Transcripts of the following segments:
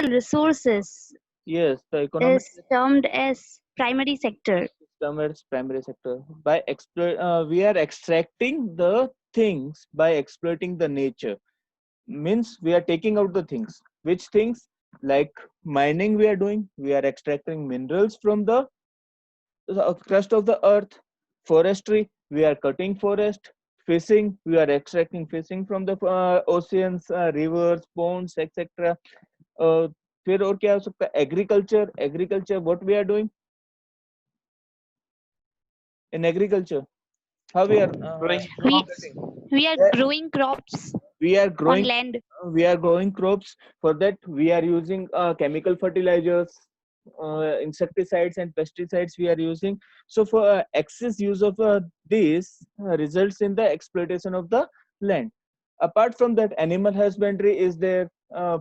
resources Yes, the economic is termed as primary sector. system is primary sector. By we are extracting the things by exploiting the nature. Means we are taking out the things. Which things? Like mining, we are doing. We are extracting minerals from the crust of the earth. Forestry, we are cutting forest. Fishing, we are extracting fishing from the oceans, rivers, ponds, etc. uh, फिर और क्या हो सकता है? Agriculture, what we are doing in agriculture? How we are Growing We crops. cutting? we are Yeah, growing crops we are on growing land. we are growing crops. For that we are using chemical fertilizers, insecticides and pesticides we are using. So for excess use of this results in the exploitation of the land. Apart from that, animal husbandry is there,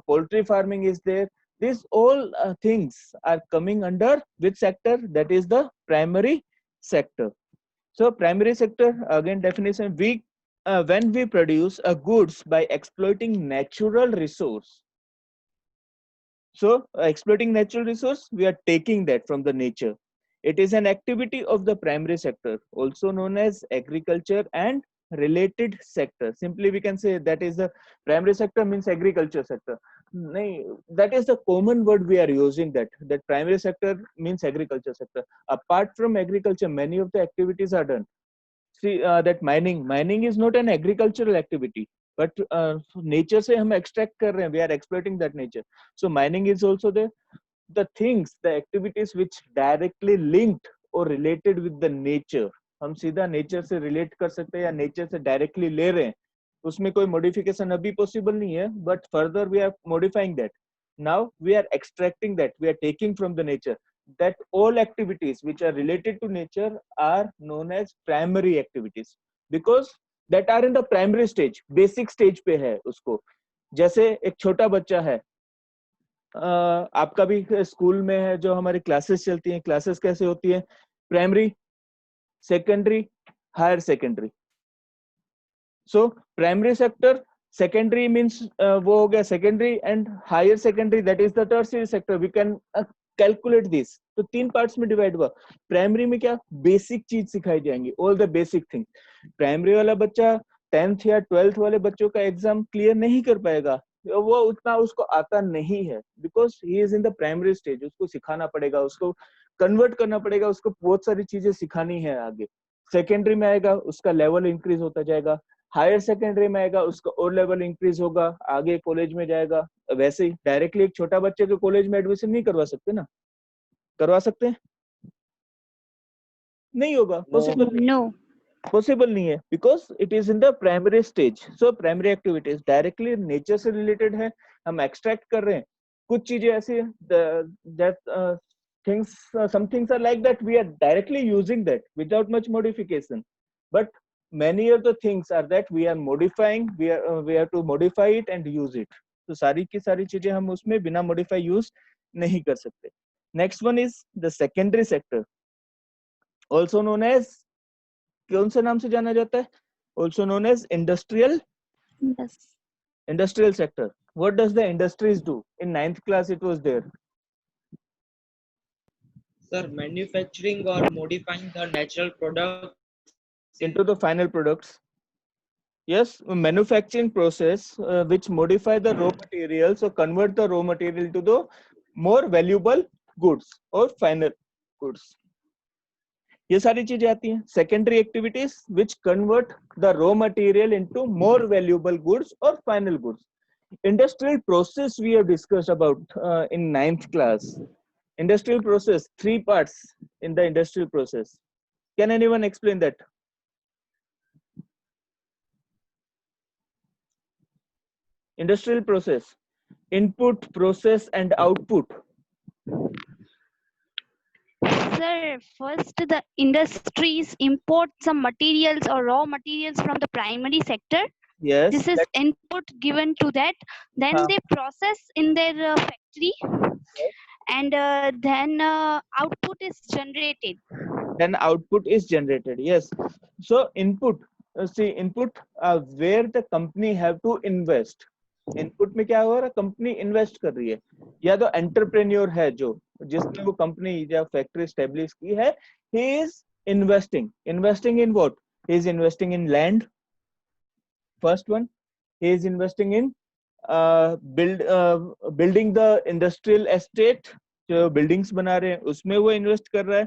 poultry farming is there. These all things are coming under which sector? That is the primary sector. So primary sector, again definition, we when we produce a goods by exploiting natural resource. So exploiting natural resource, we are taking that from the nature. It is an activity of the primary sector, also known as agriculture and related sector. Simply we can say that is the primary sector means agriculture sector. nahi, that is the common word we are using, that primary sector means agriculture sector. Apart from agriculture, many of the activities are done. See that mining is not an agricultural activity, but nature से हम extract कर रहे हैं, we are exploiting that nature. So mining is also there. The things, the activities which directly linked or related with the nature, हम सीधा nature से relate कर सकते हैं या nature से directly ले रहे हैं, उसमें कोई modification अभी possible नहीं है, but further we are modifying that. Now we are extracting that, we are taking from the nature. That all activities which are related to nature are known as primary activities, because that are in the primary stage, basic stage पे है उसको. जैसे एक छोटा बच्चा है, आपका भी स्कूल में है जो हमारी क्लासेस चलती हैं, क्लासेस कैसे होती है? Primary, secondary, higher secondary. So primary sector, secondary means वो हो गया secondary, and higher secondary that is the tertiary sector. We can calculate this. तो तीन पार्ट्स में डिवाइड हुआ. प्राइमरी में क्या बेसिक चीज सिखाई जाएंगी, all the basic thing. Primary वाला बच्चा 10th या 12th वाले बच्चों का एग्जाम क्लियर नहीं कर पाएगा, वो उतना उसको आता नहीं है, because he is in the primary stage. उसको सिखाना पड़ेगा, उसको कन्वर्ट करना पड़ेगा, उसको बहुत सारी चीजें सिखानी है आगे. सेकेंडरी में आएगा, उसका लेवल इंक्रीज होता जाएगा. हायर सेकेंडरी में आएगा, उसका और लेवल इंक्रीज होगा, आगे कॉलेज में जाएगा. वैसे ही डायरेक्टली एक छोटा बच्चे को कॉलेज में एडमिशन नहीं करवा सकते ना? करवा सकते हैं? नहीं होगा, पॉसिबल नहीं. No. पॉसिबल नहीं है, because it is in the primary stage. So primary activities directly nature से रिलेटेड है, हम एक्सट्रैक्ट कर रहे हैं. कुछ चीजें ऐसी that things, some things are like that we are directly using that without much modification, but many of the things are that we are modifying, we have to modify it and use it. तो सारी की सारी चीजें हम उसमें बिना modify use नहीं कर सकते. Next one is the secondary sector, also known as, कौन से नाम से जाना जाता है? Also known as industrial Yes. sector. What does the industries do? In 9th class it was there. Sir, manufacturing or modifying the natural products Into the final products. Yes, a manufacturing process which modify the raw materials or convert the raw material to the more valuable goods or final goods. ये सारी चीजें आती हैं. Secondary activities which convert the raw material into more valuable goods or final goods. Industrial process we have discussed about in 9th class. Industrial process, 3 parts in the industrial process. Can anyone explain that? Industrial process, input, process and output. Sir, first the industries import some materials or raw materials from the primary sector. Yes. This is input given to that. Then Huh. they process in their factory, and then output is generated. Then output is generated. Yes. So input, see input where the company have to invest. Input में क्या हो रहा है, company invest कर रही है, या तो एंटरप्रेन्योर है जो जिसने वो कंपनी या फैक्ट्री स्टेब्लिश की है, he is investing in what, he is investing in land, first one, he is investing in building the industrial estate, जो बिल्डिंग्स बना रहे हैं उसमें वो इन्वेस्ट कर रहा है।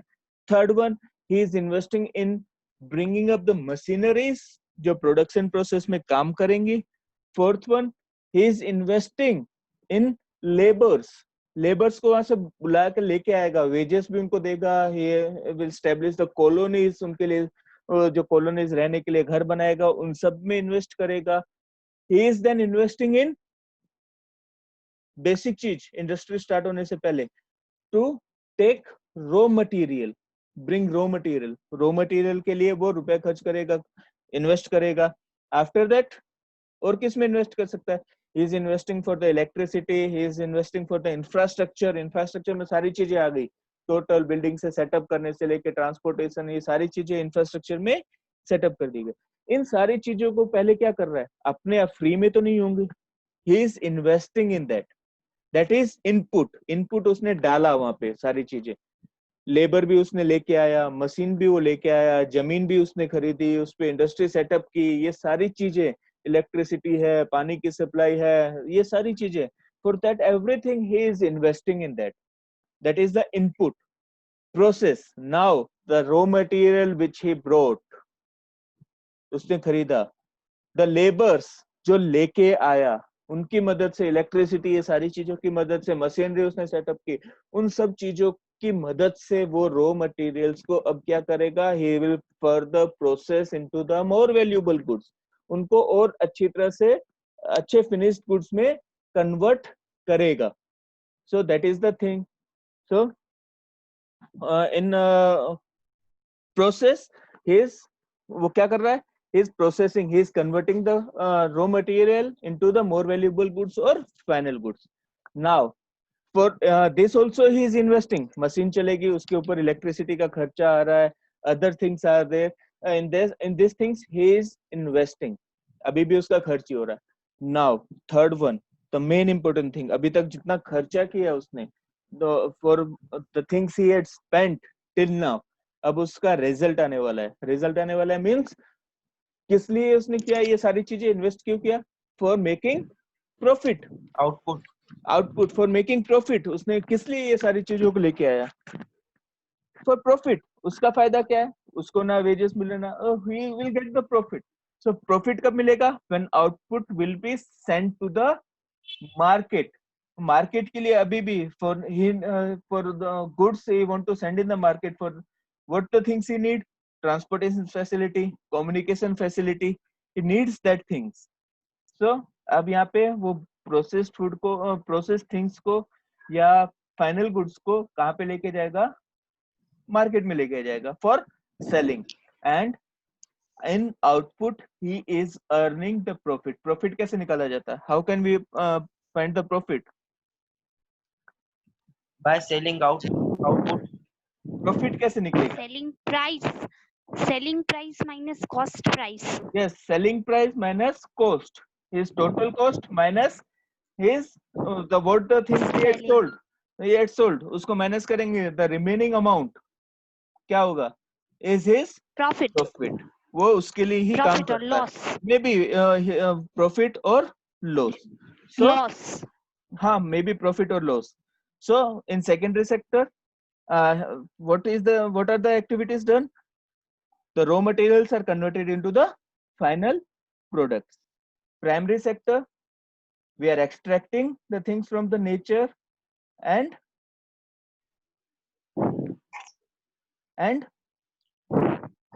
Third one, he is investing in bringing up the machineries जो प्रोडक्शन प्रोसेस में काम करेंगी। Fourth one, he is investing in labours को वहां से बुला के लेके आएगा, वेजेस भी उनको देगा, he will establish the colonies, उनके लिए जो कॉलोनीज रहने के लिए घर बनाएगा, उन सब में इन्वेस्ट करेगा। he is then investing in basic चीज इंडस्ट्री स्टार्ट होने से पहले, to take raw material, bring raw material के लिए वो रुपए खर्च करेगा, इन्वेस्ट करेगा। आफ्टर दैट और किस में इन्वेस्ट कर सकता है, he is investing for the electricity, he is investing for the infrastructure में सारी चीजें आ गई, टोटल बिल्डिंग से सेटअप करने से लेके ट्रांसपोर्टेशन, ये सारी चीजें इंफ्रास्ट्रक्चर में सेटअप कर दी गई। इन सारी चीजों को पहले क्या कर रहा है, अपने आप फ्री में तो नहीं होंगे, he is investing in that is input उसने डाला वहां पे, सारी चीजें, लेबर भी उसने लेके आया, मशीन भी वो लेके आया, जमीन भी उसने खरीदी, उस पे इंडस्ट्री सेटअप की, ये सारी चीजें, इलेक्ट्रिसिटी है, पानी की सप्लाई है, ये सारी चीजें, for that everything he is investing in that is the input process. Now the raw material which he brought, उसने खरीदा, द लेबर्स जो लेके आया, उनकी मदद से, इलेक्ट्रिसिटी, ये सारी चीजों की मदद से, मशीनरी उसने सेटअप की, उन सब चीजों की मदद से वो रॉ मटेरियल्स को अब क्या करेगा, he will further process into the more valuable goods, उनको और अच्छी तरह से अच्छे फिनिश्ड गुड्स में कन्वर्ट करेगा। So that is the thing. So in process his, वो क्या कर रहा है, he is processing, he is converting the raw material into the more valuable goods or final goods. Now for this also he is investing, machine चलेगी, उसके ऊपर electricity का खर्चा आ रहा है, other things are there, in these things he is investing, अभी भी उसका खर्च ही हो रहा है। Now third one, the main important thing, अभी तक जितना खर्चा किया उसने, for the things he had spent till now, अब उसका रिजल्ट आने वाला है, मीन्स किस लिए उसने किया ये सारी चीजें, इन्वेस्ट क्यों किया, for making profit, output for making profit, उसने किस लिए ये सारी चीजों को लेके आया, फॉर प्रॉफिट। उसका फायदा क्या है, उसको ना वेजेस मिले ना, he will get the profit. So profit कब मिलेगा, when output will be send to the market, market के लिए अभी भी for the goods he want to send in the market, for what the things he need, transportation facility, communication facility, it needs that things. So अब यहाँ पे वो processed food को, processed things को या final goods को कहाँ पे लेके जाएगा, market में लेके जाएगा for selling, and in output he is earning the profit. Profit कैसे निकाला जाता है, how can we find the profit, by selling output. profit कैसे निकलेगा, selling price minus cost price. yes, selling price minus cost, his total cost minus his the what the things he had sold, उसको minus करेंगे, the remaining amount क्या होगा, is his profit, वो उसके लिए ही काम करता है, maybe profit or loss, so loss, हाँ, maybe profit or loss. So in secondary sector, what are the activities done, the raw materials are converted into the final products. Primary sector, we are extracting the things from the nature and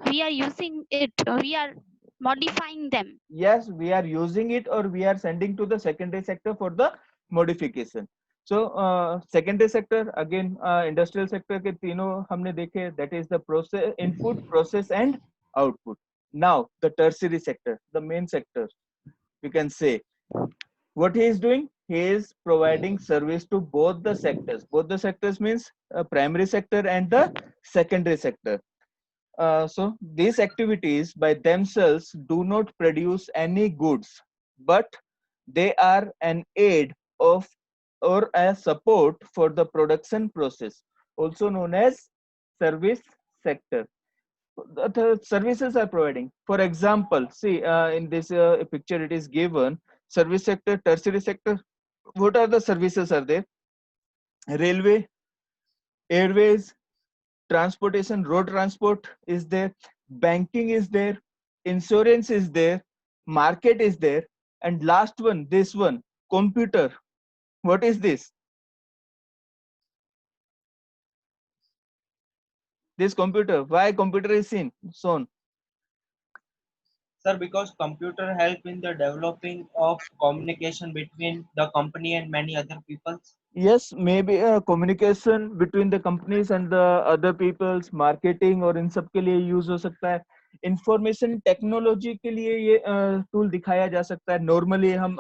we are using it, we are modifying them. Yes, we are using it or we are sending to the secondary sector for the modification. So secondary sector again, industrial sector के तीनों हमने देखे, that is the process, input, process and output. Now the tertiary sector, the main sector, we can say, what he is doing, he is providing service to both the sectors. Both the sectors means primary sector and the secondary sector. So these activities by themselves do not produce any goods, but They are an aid of or a support for the production process, also known as service sector. The services are providing. For example, see in this picture it is given service sector, tertiary sector. What are the services are there? Railway, airways, transportation, road transport is there, banking is there, insurance is there, market is there, and last one, this one, computer. What is this? This computer. Why computer is seen? Shown. Sir, because computer help in the developing of communication between the company and many other people. Yes, maybe communication between the companies and the other people's marketing और इन सब के लिए use हो सकता है. Information technology के लिए ये टूल दिखाया जा सकता है. नॉर्मली हम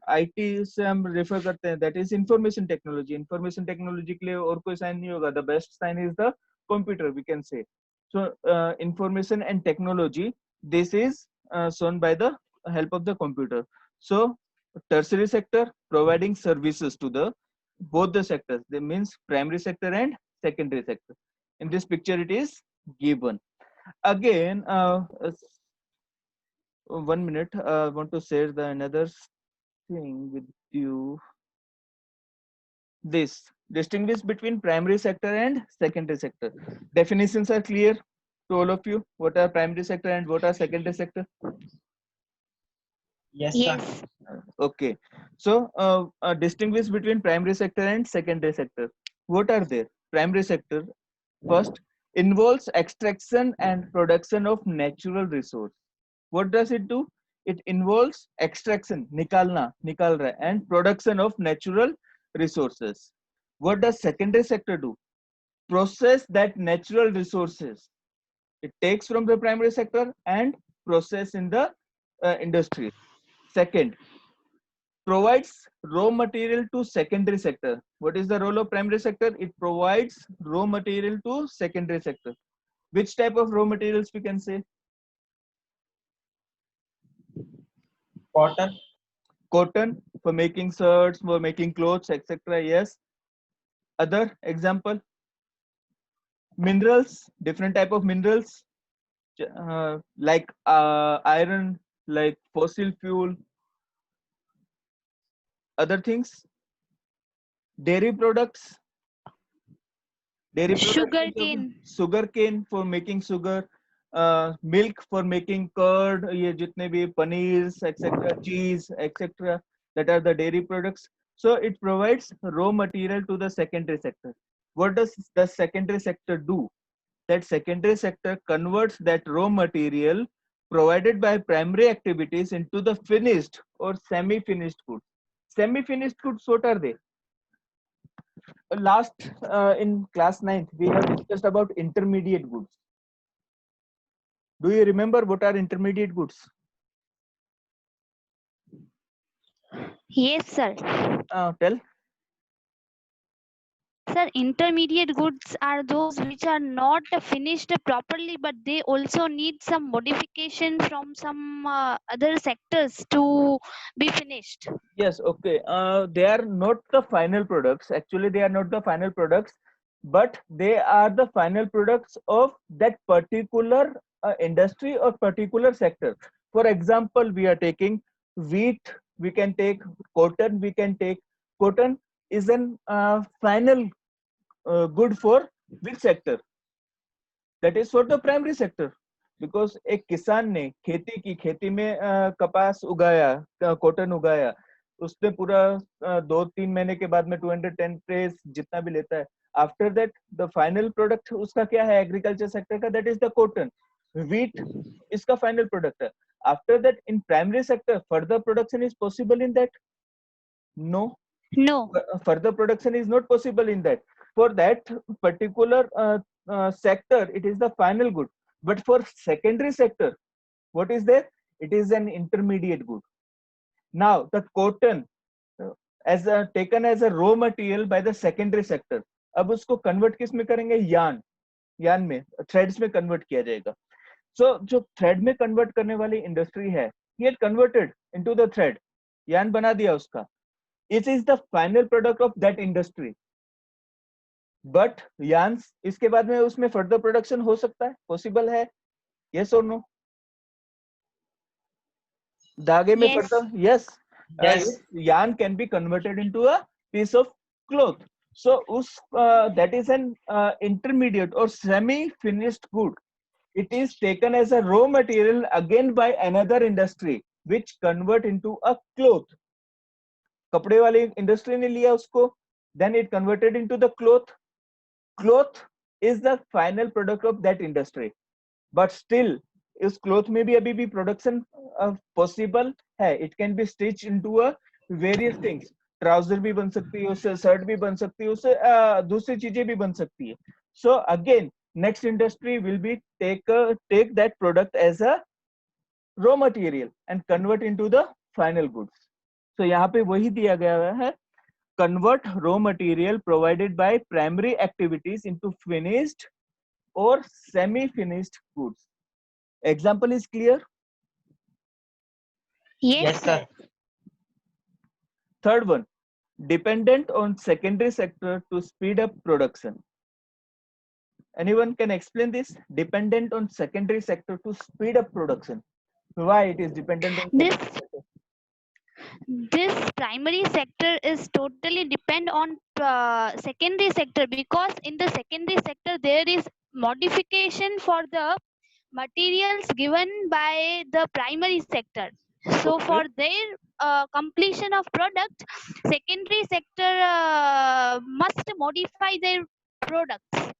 आईटी से हम रेफर करते हैं, that is information technology. Information technology के लिए और कोई साइन नहीं होगा. The best sign is the computer, we can say. So information and technology, this is shown by the help of the computer. So tertiary sector providing services to the both the sectors, that means primary sector and secondary sector. In this picture it is given. Again 1 minute, I want to share the another thing with you. This distinguish between primary sector and secondary sector. Definitions are clear to all of you. What are primary sector and what are secondary sector? Yes, sir. Yes. Okay, so distinguish between primary sector and secondary sector. What are they? Primary sector first involves extraction and production of natural resource. What does it do? It involves extraction, nikalna, nikal raha hai, and production of natural resources. What does secondary sector do? Process that natural resources. It takes from the primary sector and process in the industry. Second, provides raw material to secondary sector. What is the role of primary sector? It provides raw material to secondary sector. Which type of raw materials we can say? Cotton. Cotton for making shirts, for making clothes, etc. Yes. Other example? Minerals, different type of minerals, like iron, like fossil fuel. Other things? Dairy products. Dairy Sugarcane. sugar cane for making sugar, milk for making curd, ये जितने भी paneers, etc., cheese, etc., that are the dairy products. So it provides raw material to the secondary sector. What does the secondary sector do? That secondary sector converts that raw material provided by primary activities into the finished or semi-finished goods. Semi-finished goods, what are they? Last in class 9th we have discussed about intermediate goods. Do you remember what are intermediate goods? Yes, sir. Tell. Sir, intermediate goods are those which are not finished properly, but they also need some modification from some other sectors to be finished. Yes, okay. They are not the final products. Actually, they are not the final products, but they are the final products of that particular industry or particular sector. For example, we are taking wheat, we can take cotton, we can take cotton is an final good for which sector? That is for the primary sector. Because एक किसान ने खेती की, खेती में कपास उगाया, cotton उगाया, उसने पूरा 2-3 महीने के बाद में 210 डेज जितना भी लेता है, after that the final product उसका क्या है एग्रीकल्चर सेक्टर का, that is the cotton. Wheat इसका फाइनल प्रोडक्ट है. After that in primary sector further production is possible in that? No, further production is not possible in that. For that particular sector it is the final good, but for secondary sector what is there? It is an intermediate good. Now the cotton as taken as a raw material by the secondary sector, अब उसको convert किस में करेंगे? yarn में, threads में convert किया जाएगा. So जो thread में convert करने वाली industry है, he had converted into the thread. Yarn बना दिया उसका, it is the final product of that industry. But yarn इसके बाद में उसमें फर्दर प्रोडक्शन हो सकता है, पॉसिबल है, यस और नो? धागे में Yes. Further, yes, Yes. yarn can be converted into a piece of cloth. So us that is an intermediate or semi finished good. It is taken as a raw material again by another industry which convert into a cloth. कपड़े वाली industry ने लिया उसको, then it converted into the cloth. Cloth is the final product of that industry, but still इस cloth में भी अभी भी प्रोडक्शन पॉसिबल है। It can be stitch into a various things, trouser भी बन सकती है उससे, शर्ट भी बन सकती है उससे, दूसरी चीजें भी बन सकती है। So again next industry will be take that product as a raw material and convert into the final goods. तो यहाँ पे वही दिया गया है, convert raw material provided by primary activities into finished or semi-finished goods. Example is clear? Yes, Yes, sir. sir. Third one, dependent on secondary sector to speed up production. Anyone can explain this? Dependent on secondary sector to speed up production. Why it is dependent on This secondary sector? this primary sector is totally depend on secondary sector, because in the secondary sector there is modification for the materials given by the primary sector. So Okay. for their completion of product, secondary sector must modify their products.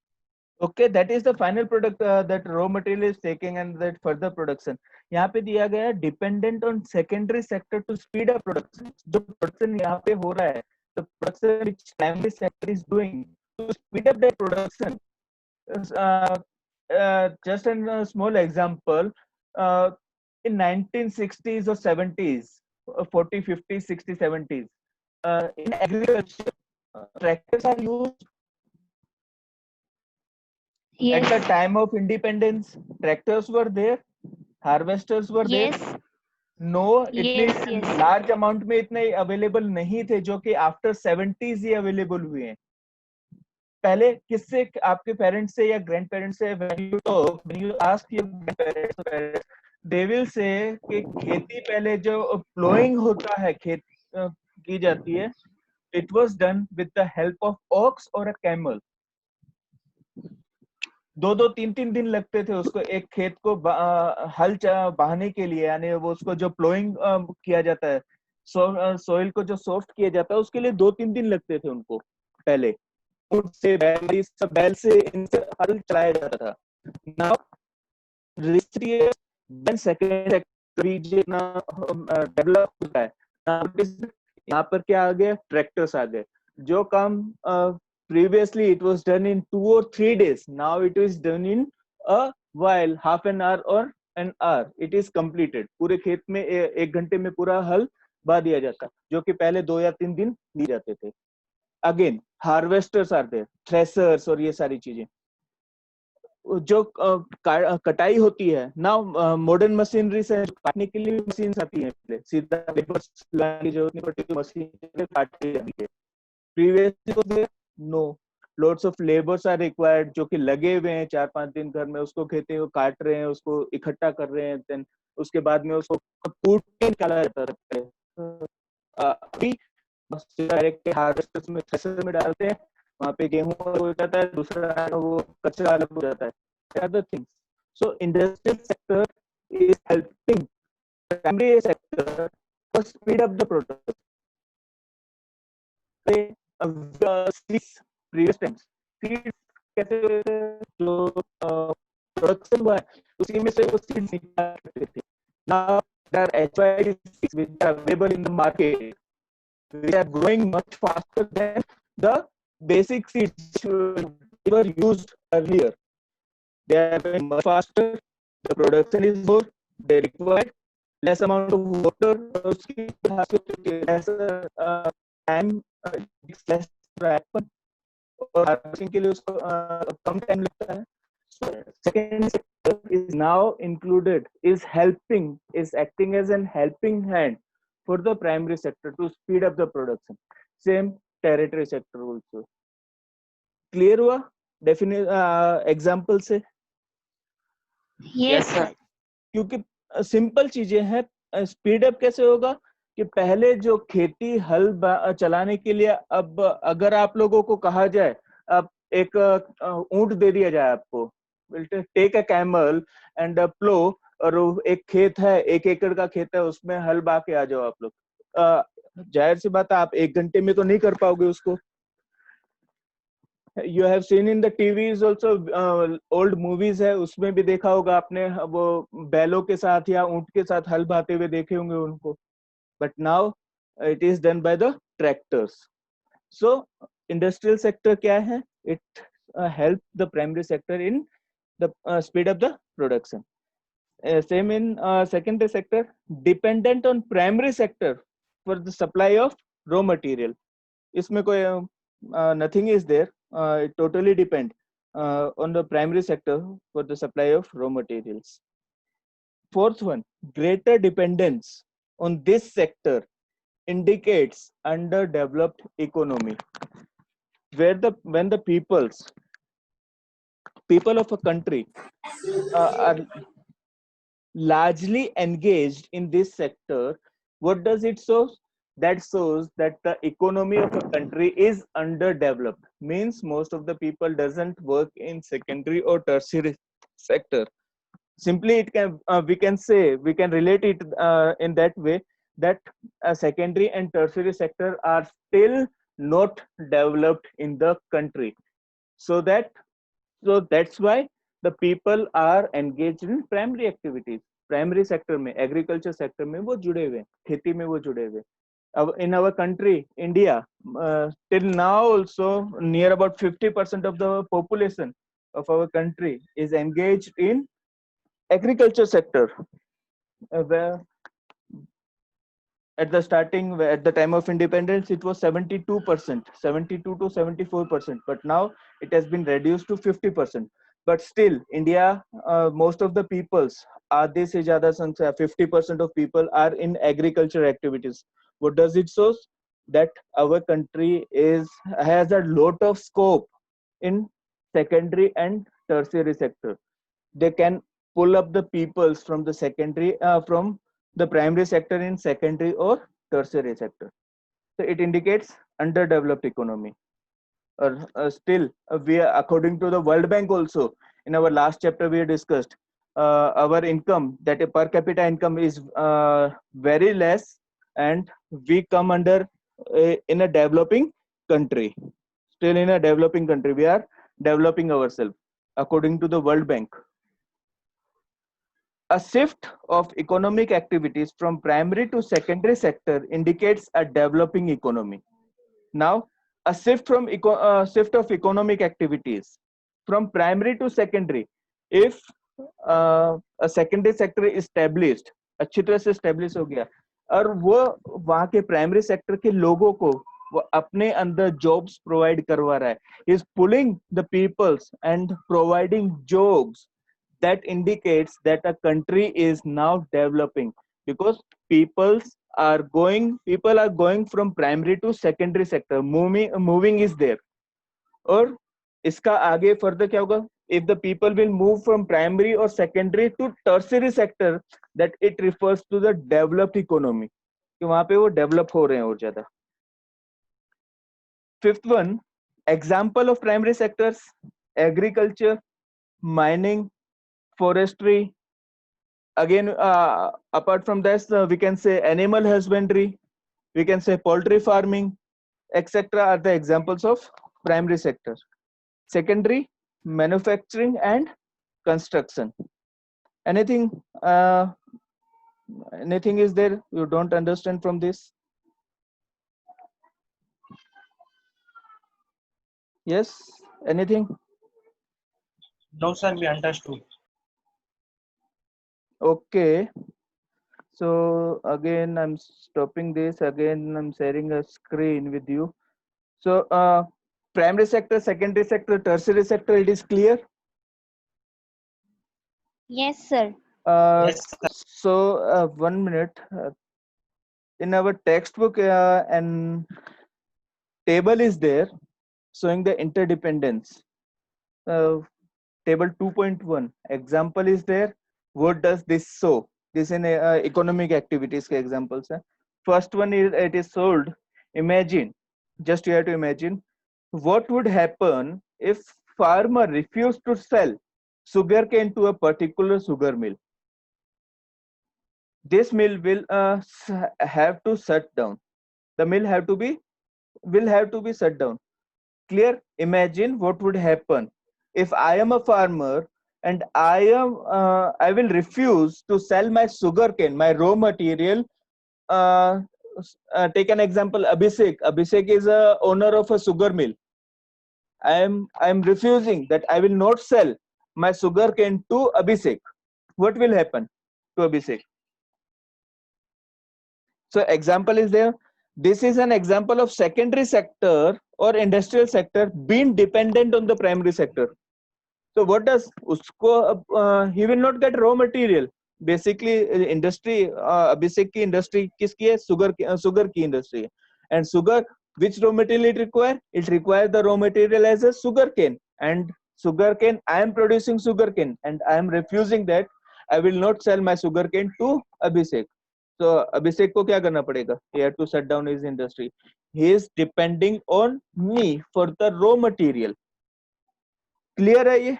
Okay, that is the final product that raw material is taking and that further production. यहाँ पे दिया गया है dependent on secondary sector to speed up production. जो production यहाँ पे हो रहा है, the production which primary sector is doing to speed up that production. Uh, just a small example, in 1960s or 70s, 40, 50s, 60s, 70s, in agriculture, tractors are used. Yes. At the time of independence, tractors were there, harvesters were there. Yes. No इतने Yes. Yes. Large amount में इतने available नहीं थे, जो कि after 70s ही available हुए हैं। पहले किससे, आपके पेरेंट्स से या ग्रैंड पेरेंट्स से, when you ask your grandparents, they will say कि खेती पहले जो प्लोइंग होता है, खेत की जाती है, it was done with the help of ox or a camel. 2-2, 3-3 दिन लगते थे उसको एक खेत को हल बहाने के लिए, यानी वो उसको जो प्लोइंग किया जाता है, सोइल को जो सॉफ्ट किया जाता है, उसके लिए 2-3 दिन लगते थे उनको पहले। ऊंट से, बैल से इनसे हल चलाया जाता था। Now recent when second sector जितना डेवलप होता है, यहाँ पर क्या आ गया, ट्रैक्टर्स आ गए। जो काम previously it was done in 2 or 3 days, now it is done in a while, half an hour or an hour, it is completed. पूरे खेत में 1 घंटे में पूरा हल बा दिया जाता, जो कि पहले 2 या 3 दिन लिए जाते थे। Again harvesters are there, threshers और ये सारी चीजें। जो कटाई होती है ना, मॉडर्न मशीनरी से काटने के लिए मशीन आती है, पहले सीधा लेबर लाने की जरूरत नहीं पड़ती, मशीन से काटी जाती है। Previously no, lots of labors are required, जो कि लगे हुए हैं 4-5 दिन घर में, उसको खेती को काट रहे हैं, उसको इकट्ठा कर रहे हैं, देन उसके बाद में उसको कूट के निकाला जाता है। अभी डायरेक्ट हार्वेस्टर में, थ्रेशर में डालते हैं, वहां पे गेहूं हो जाता है, दूसरा वो कचरा अलग हो जाता है, other things. So industrial sector is helping primary sector to speed up the production. Previous times seeds कैसे जो प्रोडक्शन हुआ है उसी में से वो सीड्स निकालते थे। Now there are HYD seeds which are available in the market, which are growing much faster than the basic seeds which were used earlier. They are growing much faster, the production is more, they require less amount of water, less time, less to happen, और harvesting के लिए उसको कम time लगता है। So second sector is now included, is helping, is acting as an helping hand for the primary sector to speed up the production. Same territory sector also. Clear हुआ definite example से? Yes, sir. क्योंकि simple चीजें हैं. Speed up कैसे होगा कि पहले जो खेती हल चलाने के लिए, अब अगर आप लोगों को कहा जाए, अब एक ऊंट दे दिया जाए आपको, टेक अ कैमल एंड प्लो, और एक खेत है, 1 एकड़ का खेत है, उसमें हल बा के आ जाओ आप लोग. जाहिर सी बात है आप 1 घंटे में तो नहीं कर पाओगे उसको. You have seen in the TVs also, old movies है, उसमें भी देखा होगा आपने, वो बैलों के साथ या ऊंट के साथ हल बाते हुए देखे होंगे उनको. But now it is done by the tractors. So industrial sector क्या है? It help the primary sector in the speed up the production. Same in secondary sector, dependent on primary sector for the supply of raw material. इसमें कोई nothing is there. It totally depend on the primary sector for the supply of raw materials. Fourth one, greater dependence on this sector indicates underdeveloped economy, where when the people of a country are largely engaged in this sector. What does it show? That shows that the economy of a country is underdeveloped. Means most of the people doesn't work in secondary or tertiary sector. Simply it can we can say, we can relate it in that way, that secondary and tertiary sector are still not developed in the country. So that's why the people are engaged in primary activities. Primary sector में, agriculture sector में वो जुड़े हुए, खेती में वो जुड़े हुए. अब in our country India, till now also near about 50% of the population of our country is engaged in agriculture sector. Where at the starting, at the time of independence, it was 72%, 72 to 74%, but now it has been reduced to 50%. But still India, most of the peoples, आधे से ज्यादा संख्या, 50% of people are in agriculture activities. What does it show? That our country has a lot of scope in secondary and tertiary sector. They can pull up the peoples from the secondary, from the primary sector in secondary or tertiary sector. So it indicates underdeveloped economy. Or still, we are, according to the World Bank also, in our last chapter we discussed, our income, that a per capita income is very less, and we come under in a developing country. Still in a developing country, we are developing ourselves according to the World Bank. A shift of economic activities from primary to secondary sector indicates a developing economy. Now, a shift of economic activities from primary to secondary. If a secondary sector is established, अच्छी तरह से establish हो गया, और वो वहाँ के primary sector के लोगों को वो अपने अंदर jobs provide करवा रहा है, is pulling the peoples and providing jobs. That indicates that a country is now developing, because people are going from primary to secondary sector. Moving is there. और इसका आगे further क्या होगा? If the people will move from primary or secondary to tertiary sector, that it refers to the developed economy, कि वहां पे वो develop हो रहे हैं और ज्यादा. Fifth one, example of primary sectors: agriculture, mining, forestry. Again, apart from this, we can say animal husbandry, we can say poultry farming, etc. are the examples of primary sector. Secondary, manufacturing and construction. Anything is there you don't understand from this? Yes, anything? No, sir, we understood. Okay, so again I'm stopping this. Again I'm sharing a screen with you. So primary sector, secondary sector, tertiary sector, it is clear? Yes, sir. Yes, sir. So 1 minute. In our textbook, an table is there showing the interdependence. Table 2.1 example is there. What does this show? This in economic activities के examples है. First one is it is sold. Imagine, just you have to imagine what would happen if farmer refused to sell sugarcane to a particular sugar mill. This mill will have to shut down. The mill will have to be shut down. Clear? Imagine what would happen if I am a farmer and I will refuse to sell my sugarcane, my raw material. Take an example, Abhishek. Abhishek is a owner of a sugar mill. I am refusing that I will not sell my sugarcane to Abhishek. What will happen to Abhishek? So example is there. This is an example of secondary sector or industrial sector being dependent on the primary sector. So what does usko he will not get raw material. Basically industry Abhishek ki industry kiski hai? Sugar ki industry hai. And sugar, which raw material it require? It requires the raw material as a sugar cane. And sugar cane, I am producing sugar cane and I am refusing that. I will not sell my sugar cane to Abhishek. So Abhishek को क्या करना पड़ेगा? He had to shut down his industry. He is depending on me for the raw material. Clear है ये?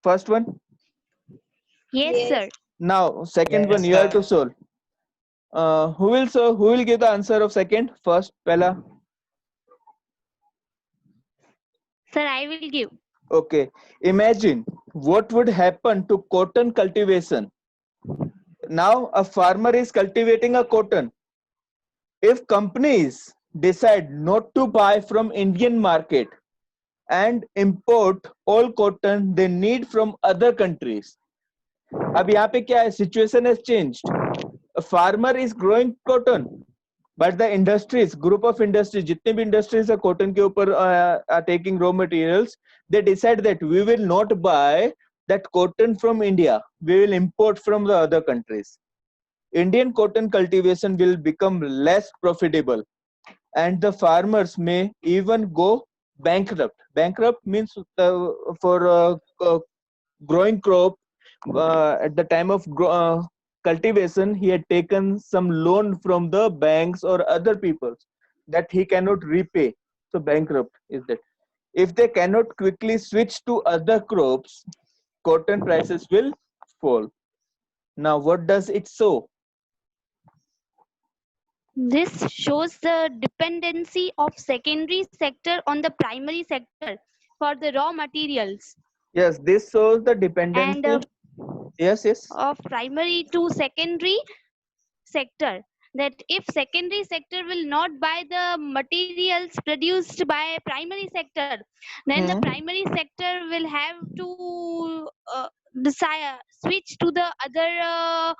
First one. Yes, sir. Now second Yes, one you have sir. to solve. Who will give the answer of second? First, Pehla. Sir, I will give. Okay. Imagine what would happen to cotton cultivation. Now a farmer is cultivating a cotton. If companies decide not to buy from Indian market and import all cotton they need from other countries. अब यहाँ पे क्या है? Situation has changed. A farmer is growing cotton, but the industries, group of industries, जितने भी industries है cotton के ऊपर are taking raw materials, they decide that we will not buy that cotton from India. We will import from the other countries. Indian cotton cultivation will become less profitable, and the farmers may even go bankrupt. Bankrupt means for growing crop at the time of cultivation, he had taken some loan from the banks or other people that he cannot repay. So bankrupt is that. If they cannot quickly switch to other crops, cotton prices will fall. Now, what does it show? This shows the dependency of secondary sector on the primary sector for the raw materials, Yes, this shows the and dependency. Yes. of primary to secondary sector. That if secondary sector will not buy the materials produced by primary sector, then the primary sector will have to switch to the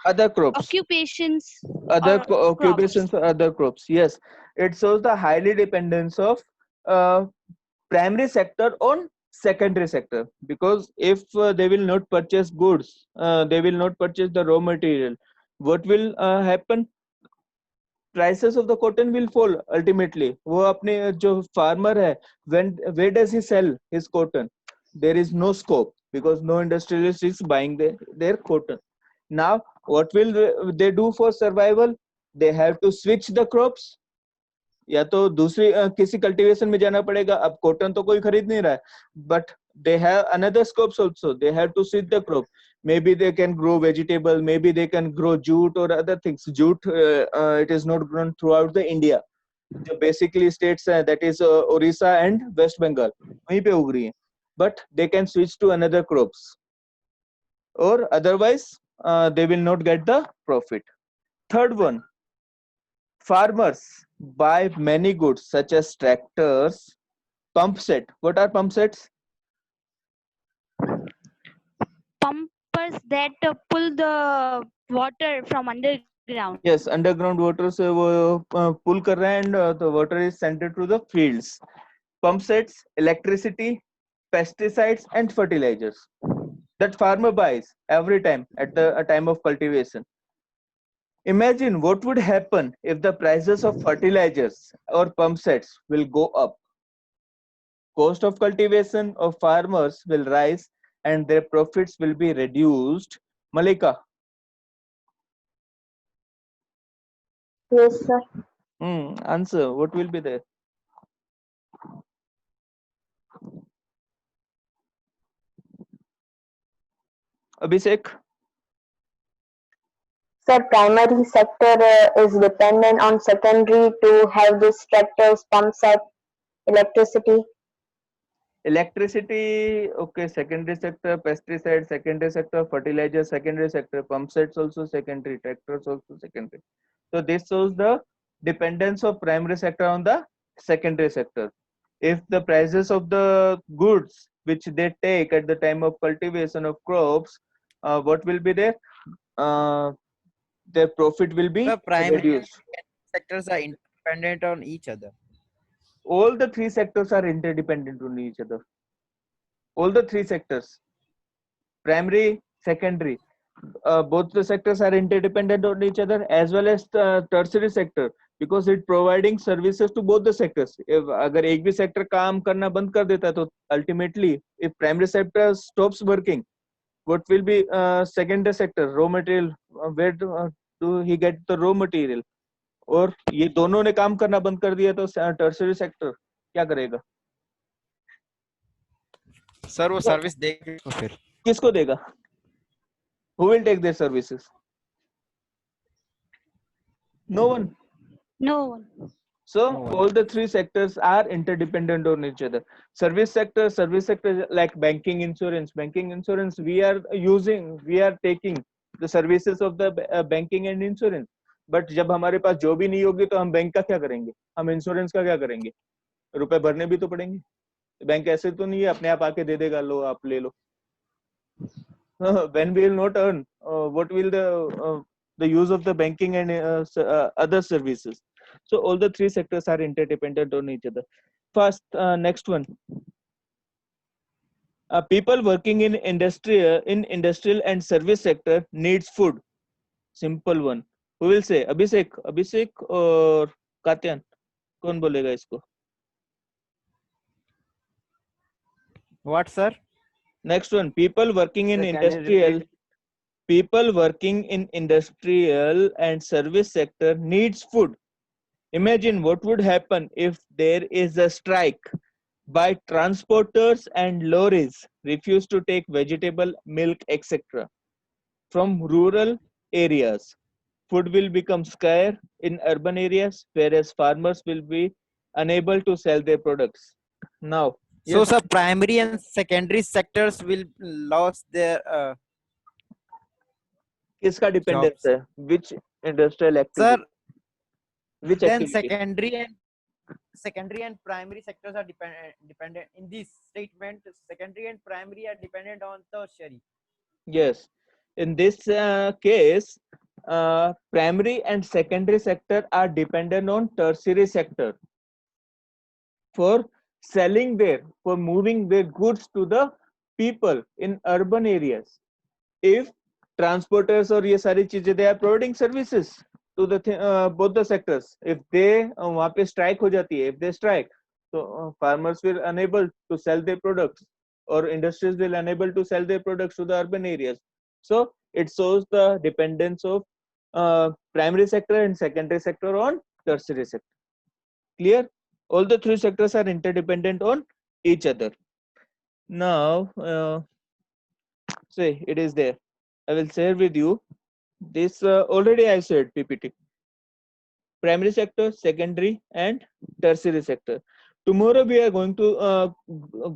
Other crops. occupations Other or occupations crops. or other crops. Yes, it shows the highly dependence of uh, primary sector on secondary sector, because if they will not purchase goods, they will not purchase the raw material, what will happen? Prices of the cotton will fall ultimately. वो अपने जो farmer है, where does he sell his cotton? There is no scope because no industrialist is buying their cotton. Now what will they do for survival? They have to switch the crops. या तो दूसरी किसी cultivation में जाना पड़ेगा. अब cotton तो कोई खरीद नहीं रहा है, but they have another scopes also. They have to switch the crop. Maybe they can grow vegetable, maybe they can grow jute or other things. Jute it is not grown throughout the India. जो basically states that is Orissa and West Bengal, वहीं पे उग रही है, but they can switch to another crops, or otherwise they will not get the profit. Third one, farmers buy many goods such as tractors, pump set. What are pump sets? Pumpers that pull the water from underground. Yes, underground water से वो pull कर रहा है, and the water is sent to the fields. Pump sets, electricity, pesticides and fertilizers that farmer buys every time at the time of cultivation. Imagine what would happen if the prices of fertilizers or pump sets will go up. Cost of cultivation of farmers will rise and their profits will be reduced. Malika, Yes, sir. answer. What will be there? Abhishek? Sir, primary sector is dependent on secondary to have these tractors, pump set, electricity. Electricity, okay, secondary sector, pesticide, secondary sector, fertilizer, secondary sector, pump sets also secondary, tractors also secondary. So this shows the dependence of primary sector on the secondary sector. If the prices of the goods which they take at the time of cultivation of crops, what will be there? Their profit will be The primary and reduced. secondary sectors are independent on each other. All the three sectors are interdependent on each other. All the three sectors, primary, secondary, both the sectors are interdependent on each other, as well as the tertiary sector, because it providing services to both the sectors. If अगर एक भी sector काम करना बंद कर देता है, तो ultimately if primary sector stops working, what will be secondary sector? Raw material, where do he get the raw material? और ये दोनों ने काम करना बंद कर दिया तो tertiary sector क्या करेगा? सर वो सर्विस देगा किसको फिर? किसको देगा? Who will take their services? No one. No one. So No one. all the three sectors are interdependent on each other. Service sector like banking, insurance. Banking, insurance, we are taking the services of the banking and insurance. But जब हमारे पास job ही नहीं होगी तो हम bank का क्या करेंगे? हम इंश्योरेंस का क्या करेंगे? रुपए भरने भी तो पड़ेंगे. बैंक ऐसे तो नहीं है अपने आप आके दे देगा, लो आप ले लो. When we will not earn, what will the use of the banking and other services? So all the three sectors are interdependent on each other. First, next one. People working in industrial and service sector needs food. Simple one. Who will say? Abhishek or Katyan? कौन बोलेगा इसको? What, sir? Next one. People working in industrial and service sector needs food. Imagine what would happen if there is a strike by transporters and lorries refuse to take vegetable, milk, etc. from rural areas. Food will become scarce in urban areas, whereas farmers will be unable to sell their products. Now, So, yes, sir, primary and secondary sectors will lose their किसका dependence jobs. है? Which industrial Sir, activity? Which then activity? secondary and primary sectors are dependent in this statement. Secondary and primary are dependent on tertiary. Yes. In this case, primary and secondary sector are dependent on tertiary sector for selling for moving their goods to the people in urban areas. If transporters or ये सारी चीजें, they are providing services to the both the sectors. If they वहाँ पे strike हो जाती है, if they strike, so farmers will unable to sell their products, or industries will unable to sell their products to the urban areas. So it shows the dependence of primary sector and secondary sector on tertiary sector. Clear? All the three sectors are interdependent on each other. Now, say it is there. I will share with you this. Already I said PPT. Primary sector, secondary, and tertiary sector. Tomorrow we are going to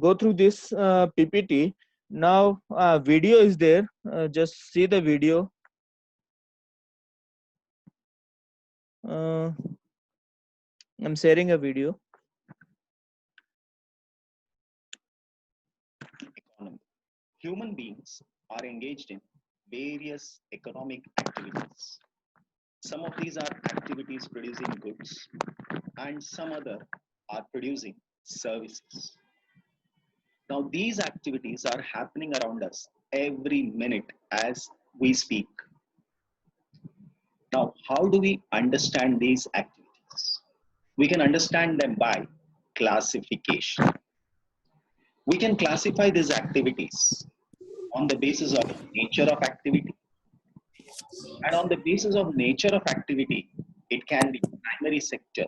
go through this PPT. Now, video is there. Just see the video. I'm sharing a video. Economy. Human beings are engaged in various economic activities. Some of these are activities producing goods, and some other are producing services. Now, these activities are happening around us every minute as we speak. Now, how do we understand these activities? We can understand them by classification. We can classify these activities on the basis of nature of activity. And on the basis of nature of activity, it can be primary sector,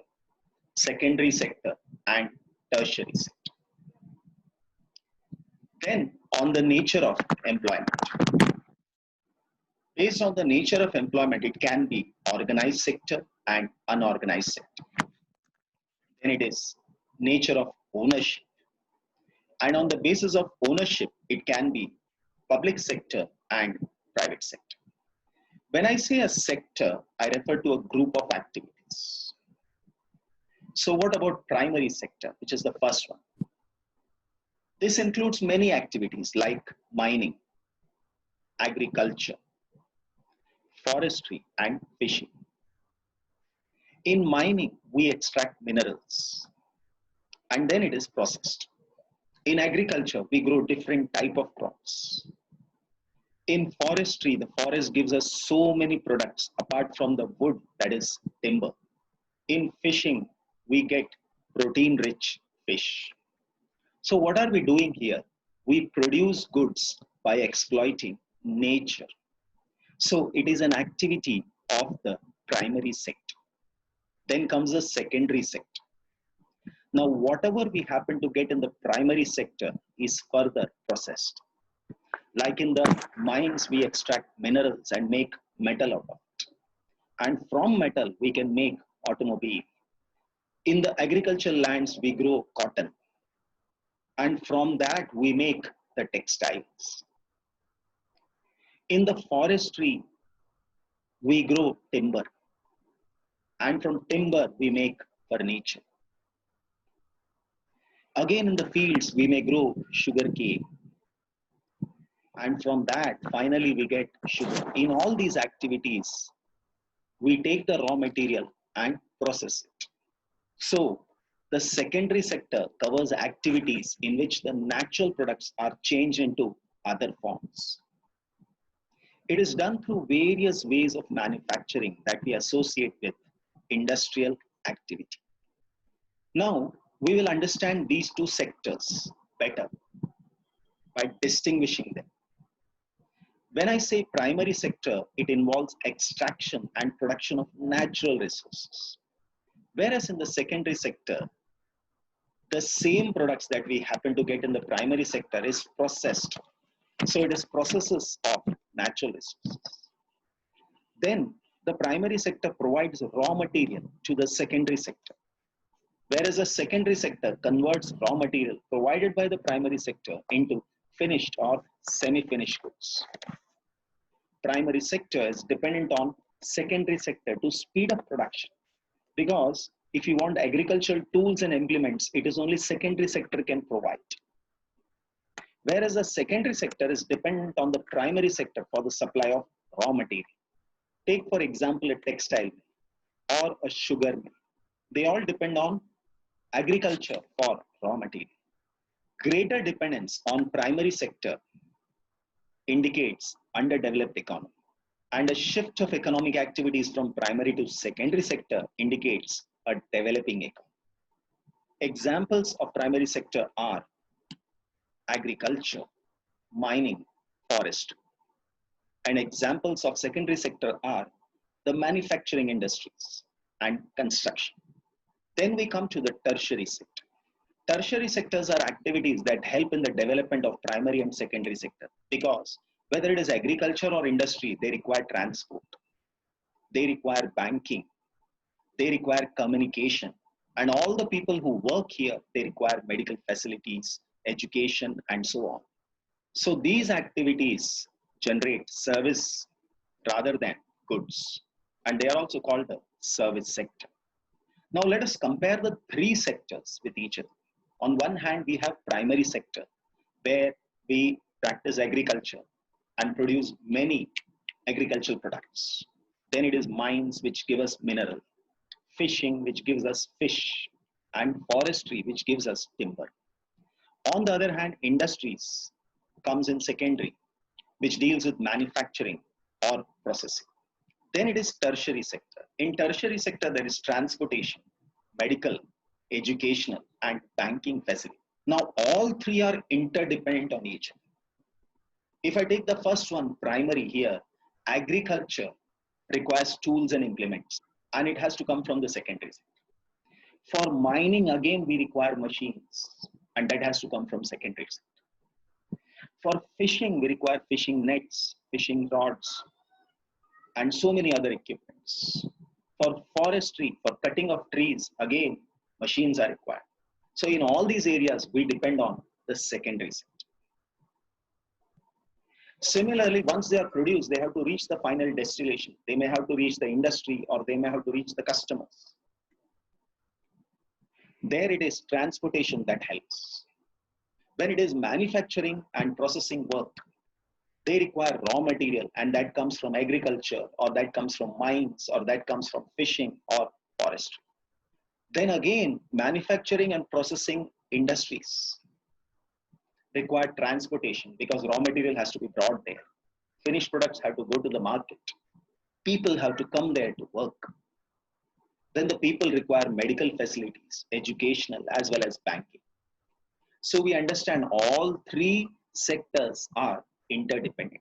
secondary sector, and tertiary sector. Then, on the nature of employment. Based on the nature of employment, it can be organized sector and unorganized sector. Then it is nature of ownership. And on the basis of ownership, it can be public sector and private sector. When I say a sector, I refer to a group of activities. So what about primary sector, which is the first one? This includes many activities like mining, agriculture, forestry, and fishing. In mining, we extract minerals and then it is processed. In agriculture, we grow different type of crops. In forestry, the forest gives us so many products apart from the wood, that is timber. In fishing, we get protein-rich fish. So what are we doing here? We produce goods by exploiting nature. So it is an activity of the primary sector. Then comes the secondary sector. Now, whatever we happen to get in the primary sector is further processed. Like in the mines, we extract minerals and make metal out of it. And from metal, we can make automobile. In the agricultural lands, we grow cotton. And from that, we make the textiles. In the forestry, we grow timber. And from timber, we make furniture. Again, in the fields, we may grow sugarcane. And from that, finally, we get sugar. In all these activities, we take the raw material and process it. So, the secondary sector covers activities in which the natural products are changed into other forms. It is done through various ways of manufacturing that we associate with industrial activity. Now, we will understand these two sectors better by distinguishing them. When I say primary sector, it involves extraction and production of natural resources. Whereas in the secondary sector, the same products that we happen to get in the primary sector is processed. So it is processes of natural resources. Then the primary sector provides raw material to the secondary sector. Whereas the secondary sector converts raw material provided by the primary sector into finished or semi-finished goods. Primary sector is dependent on secondary sector to speed up production, because if you want agricultural tools and implements, it is only secondary sector can provide. Whereas the secondary sector is dependent on the primary sector for the supply of raw material. Take for example a textile mill or a sugar mill. They all depend on agriculture for raw material. Greater dependence on primary sector indicates underdeveloped economy, and a shift of economic activities from primary to secondary sector indicates a developing economy. Examples of primary sector are agriculture, mining, forestry. And examples of secondary sector are the manufacturing industries and construction. Then we come to the tertiary sector. Tertiary sectors are activities that help in the development of primary and secondary sector, because whether it is agriculture or industry, they require transport, they require banking, they require communication, and all the people who work here, they require medical facilities, education, and so on. So these activities generate service rather than goods, and they are also called the service sector. Now let us compare the three sectors with each other. On one hand, we have primary sector, where we practice agriculture and produce many agricultural products. Then it is mines, which give us mineral, fishing, which gives us fish, and forestry, which gives us timber. On the other hand, industries comes in secondary, which deals with manufacturing or processing. Then it is tertiary sector. In tertiary sector, there is transportation, medical, educational, and banking facility. Now, all three are interdependent on each other. If I take the first one, primary here, agriculture requires tools and implements, and it has to come from the secondary sector. For mining, again, we require machines, and that has to come from secondary sector. For fishing, we require fishing nets, fishing rods, and so many other equipments. For forestry, for cutting of trees, again, machines are required. So in all these areas, we depend on the secondary sector. Similarly, once they are produced, they have to reach the final destination. They may have to reach the industry, or they may have to reach the customers. There it is transportation that helps. When it is manufacturing and processing work, they require raw material, and that comes from agriculture, or that comes from mines, or that comes from fishing or forestry. Then again, manufacturing and processing industries require transportation, because raw material has to be brought there. Finished products have to go to the market. People have to come there to work. Then the people require medical facilities, educational, as well as banking. So we understand all three sectors are interdependent.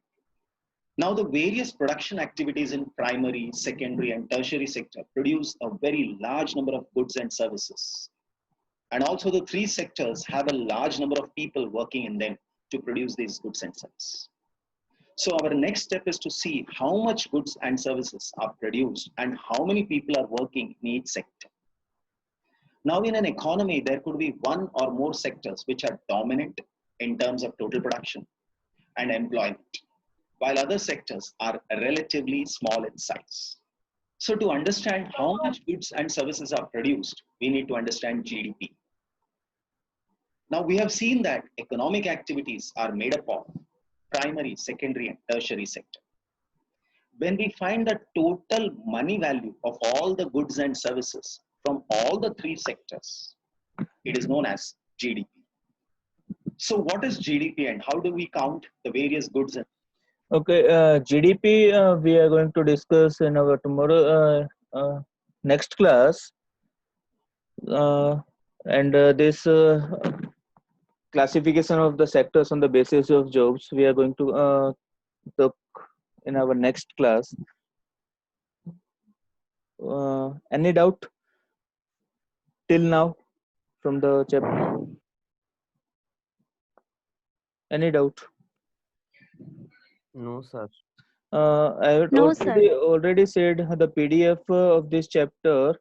Now, the various production activities in primary, secondary, and tertiary sector produce a very large number of goods and services. And also the three sectors have a large number of people working in them to produce these goods and services. So our next step is to see how much goods and services are produced and how many people are working in each sector. Now, in an economy, there could be one or more sectors which are dominant in terms of total production and employment, while other sectors are relatively small in size. So to understand how much goods and services are produced, we need to understand GDP. Now, we have seen that economic activities are made up of primary, secondary, and tertiary sector. When we find the total money value of all the goods and services from all the three sectors, it is known as GDP. So what is GDP, and how do we count the various goods and Okay, GDP we are going to discuss in our tomorrow next class, and this classification of the sectors on the basis of jobs we are going to talk in our next class. Any doubt till now from the chapter? Any doubt? No, sir. I had No, sir. already said the PDF of this chapter.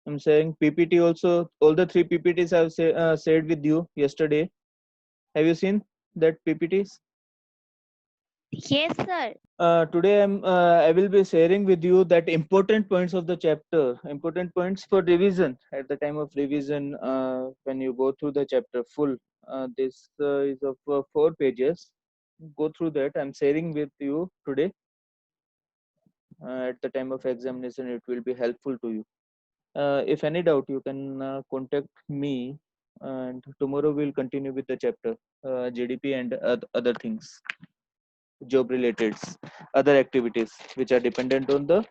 I'm saying PPT also. All the three PPTs I've shared with you yesterday. Have you seen that PPTs? Yes, sir. Today I will be sharing with you that important points of the chapter, important points for revision at the time of revision when you go through the chapter full. This is of 4 pages. Go through that. I'm sharing with you today. At the time of examination, it will be helpful to you. If any doubt, you can contact me, and tomorrow we'll continue with the chapter GDP and other things, job related, other activities which are dependent on the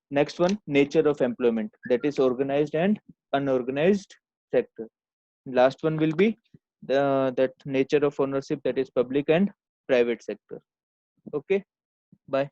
next one, nature of employment, that is organized and unorganized sector. Last one will be that nature of ownership, that is public and private sector. Okay, bye.